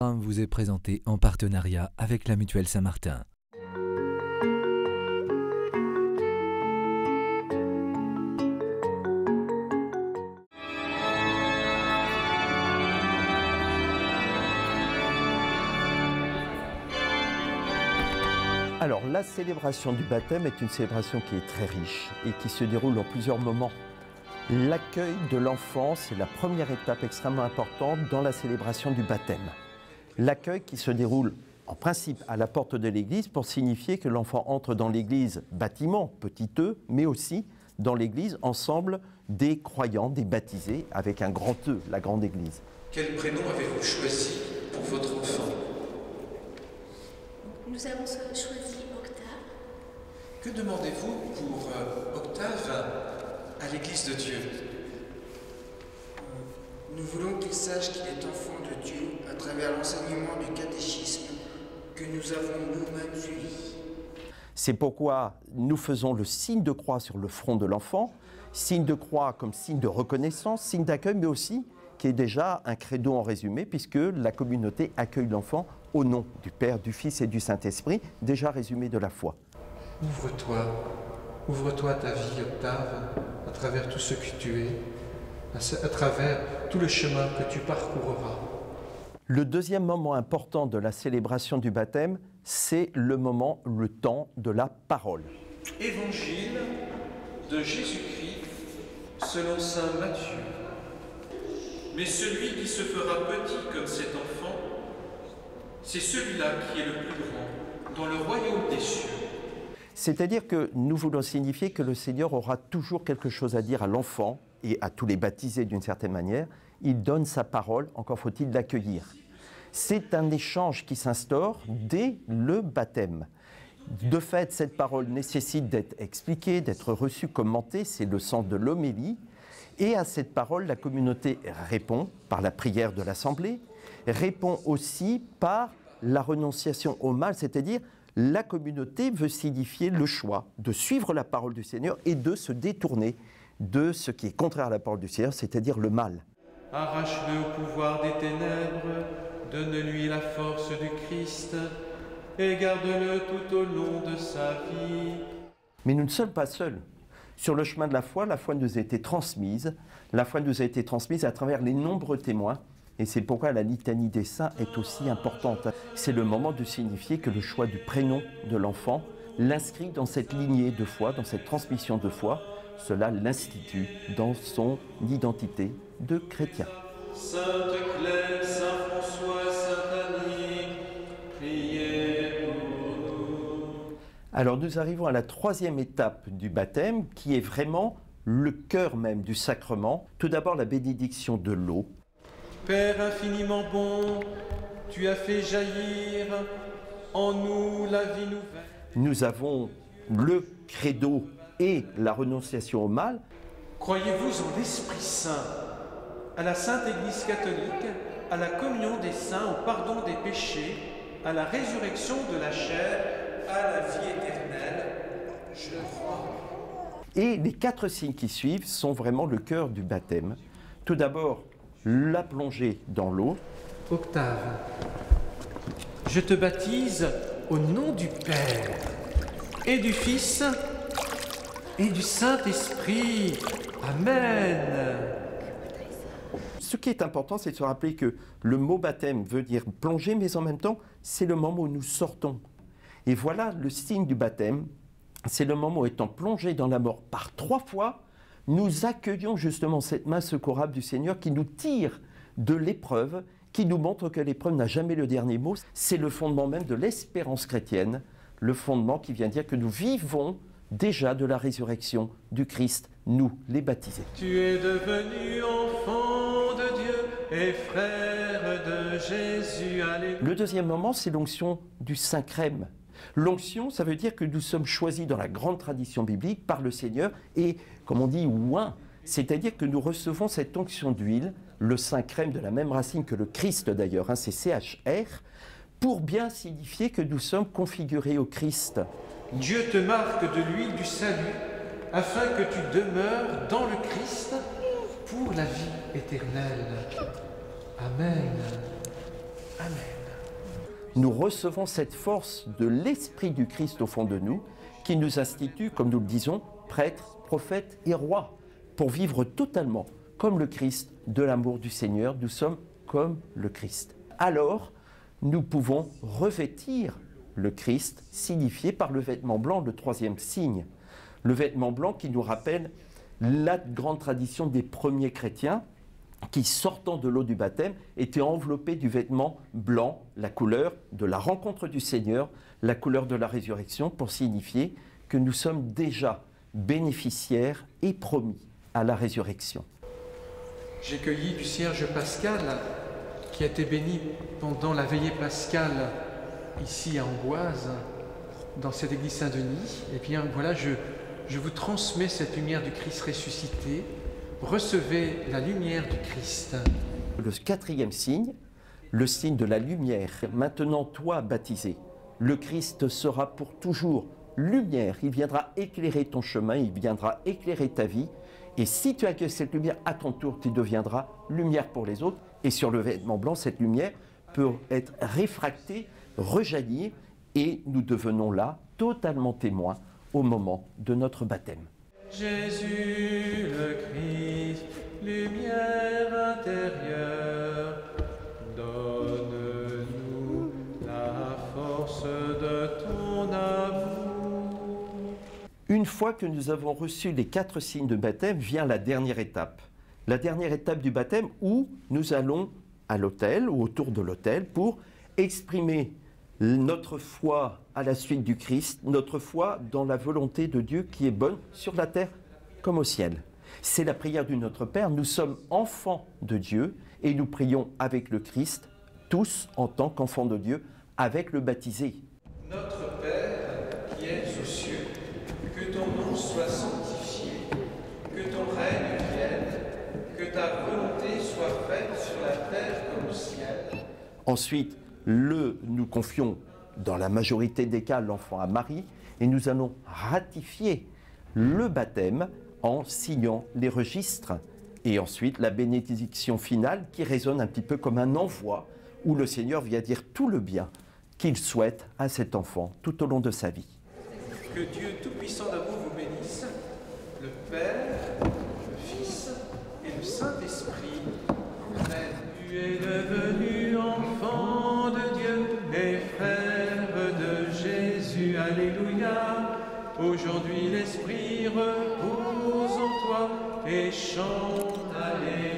Vous est présenté en partenariat avec la Mutuelle Saint-Martin. Alors, la célébration du baptême est une célébration qui est très riche et qui se déroule en plusieurs moments. L'accueil de l'enfant, c'est la première étape extrêmement importante dans la célébration du baptême. L'accueil qui se déroule en principe à la porte de l'église pour signifier que l'enfant entre dans l'église bâtiment, petit e, mais aussi dans l'église ensemble des croyants, des baptisés, avec un grand E, la grande église. Quel prénom avez-vous choisi pour votre enfant? Nous avons choisi Octave. Que demandez-vous pour Octave à l'église de Dieu? Nous voulons qu'il sache qu'il est enfant de Dieu à travers l'enseignement du catéchisme que nous avons nous-mêmes suivi. C'est pourquoi nous faisons le signe de croix sur le front de l'enfant, signe de croix comme signe de reconnaissance, signe d'accueil, mais aussi qui est déjà un credo en résumé, puisque la communauté accueille l'enfant au nom du Père, du Fils et du Saint-Esprit, déjà résumé de la foi. Ouvre-toi ta vie, Octave, à travers tout ce que tu es, à travers tout le chemin que tu parcourras. Le deuxième moment important de la célébration du baptême, c'est le temps de la parole. Évangile de Jésus-Christ selon saint Matthieu. Mais celui qui se fera petit comme cet enfant, c'est celui-là qui est le plus grand dans le royaume des cieux. C'est-à-dire que nous voulons signifier que le Seigneur aura toujours quelque chose à dire à l'enfant et à tous les baptisés d'une certaine manière. Il donne sa parole, encore faut-il l'accueillir. C'est un échange qui s'instaure dès le baptême. De fait, cette parole nécessite d'être expliquée, d'être reçue, commentée, c'est le sens de l'homélie. Et à cette parole, la communauté répond par la prière de l'Assemblée, répond aussi par la renonciation au mal, c'est-à-dire la communauté veut signifier le choix de suivre la parole du Seigneur et de se détourner de ce qui est contraire à la parole du Seigneur, c'est-à-dire le mal. Arrache-le au pouvoir des ténèbres, donne-lui la force du Christ et garde-le tout au long de sa vie. Mais nous ne sommes pas seuls. Sur le chemin de la foi nous a été transmise. La foi nous a été transmise à travers les nombreux témoins. Et c'est pourquoi la litanie des saints est aussi importante. C'est le moment de signifier que le choix du prénom de l'enfant l'inscrit dans cette lignée de foi, dans cette transmission de foi. Cela l'institue dans son identité de chrétien. Sainte Claire, Saint François, Sainte Annie, priez pour nous. Alors nous arrivons à la troisième étape du baptême qui est vraiment le cœur même du sacrement. Tout d'abord la bénédiction de l'eau. Père infiniment bon, tu as fait jaillir en nous la vie nouvelle. Nous avons le credo et la renonciation au mal. Croyez-vous en l'Esprit Saint, à la Sainte Église catholique, à la communion des saints, au pardon des péchés, à la résurrection de la chair, à la vie éternelle? Je le crois. Et les 4 signes qui suivent sont vraiment le cœur du baptême. Tout d'abord, la plongée dans l'eau. Octave, je te baptise au nom du Père et du Fils et du Saint-Esprit. Amen. Ce qui est important, c'est de se rappeler que le mot baptême veut dire plonger, mais en même temps, c'est le moment où nous sortons. Et voilà le signe du baptême, c'est le moment où, étant plongé dans la mort par 3 fois, nous accueillons justement cette main secourable du Seigneur qui nous tire de l'épreuve, qui nous montre que l'épreuve n'a jamais le dernier mot. C'est le fondement même de l'espérance chrétienne, le fondement qui vient dire que nous vivons déjà de la résurrection du Christ, nous, les baptisés. Tu es devenu enfant de Dieu et frère de Jésus. Alléluia. Le deuxième moment, c'est l'onction du Saint-Crème. L'onction, ça veut dire que nous sommes choisis dans la grande tradition biblique par le Seigneur et, comme on dit, oint, c'est-à-dire que nous recevons cette onction d'huile, le Saint-Crème de la même racine que le Christ d'ailleurs, c'est CHR, pour bien signifier que nous sommes configurés au Christ. Dieu te marque de l'huile du salut afin que tu demeures dans le Christ pour la vie éternelle. Amen. Amen. Nous recevons cette force de l'Esprit du Christ au fond de nous, qui nous institue, comme nous le disons, prêtres, prophètes et rois, pour vivre totalement comme le Christ de l'amour du Seigneur. Nous sommes comme le Christ. Alors, nous pouvons revêtir le Christ, signifié par le vêtement blanc, le troisième signe. Le vêtement blanc qui nous rappelle la grande tradition des premiers chrétiens qui, sortant de l'eau du baptême, étaient enveloppés du vêtement blanc, la couleur de la rencontre du Seigneur, la couleur de la résurrection, pour signifier que nous sommes déjà bénéficiaires et promis à la résurrection. J'ai cueilli du cierge pascal qui a été béni pendant la veillée pascale ici à Amboise, dans cette église Saint-Denis. Et bien voilà, je vous transmets cette lumière du Christ ressuscité. Recevez la lumière du Christ. Le quatrième signe, le signe de la lumière. Maintenant, toi, baptisé, le Christ sera pour toujours lumière. Il viendra éclairer ton chemin, il viendra éclairer ta vie. Et si tu accueilles cette lumière, à ton tour, tu deviendras lumière pour les autres. Et sur le vêtement blanc, cette lumière peut être réfractée, rejaillir, et nous devenons là totalement témoins au moment de notre baptême. Jésus le Christ, lumière intérieure, donne-nous la force de ton amour. Une fois que nous avons reçu les 4 signes de baptême, vient la dernière étape. La dernière étape du baptême où nous allons à l'autel ou autour de l'autel pour exprimer notre foi à la suite du Christ, notre foi dans la volonté de Dieu qui est bonne sur la terre comme au ciel. C'est la prière du Notre Père. Nous sommes enfants de Dieu et nous prions avec le Christ, tous en tant qu'enfants de Dieu, avec le baptisé. Notre Père qui es aux cieux, que ton nom soit sanctifié, que ton règne vienne, que ta volonté soit faite sur la terre comme au ciel. Ensuite, nous confions dans la majorité des cas l'enfant à Marie et nous allons ratifier le baptême en signant les registres. Et ensuite, la bénédiction finale qui résonne un petit peu comme un envoi où le Seigneur vient dire tout le bien qu'il souhaite à cet enfant tout au long de sa vie. Que Dieu Tout-Puissant d'amour vous bénisse, le Père, le Fils et le Saint-Esprit. Amen. Tu es devenu enfant de Dieu et frère de Jésus. Alléluia. Aujourd'hui l'Esprit repose en toi et chante. Alléluia.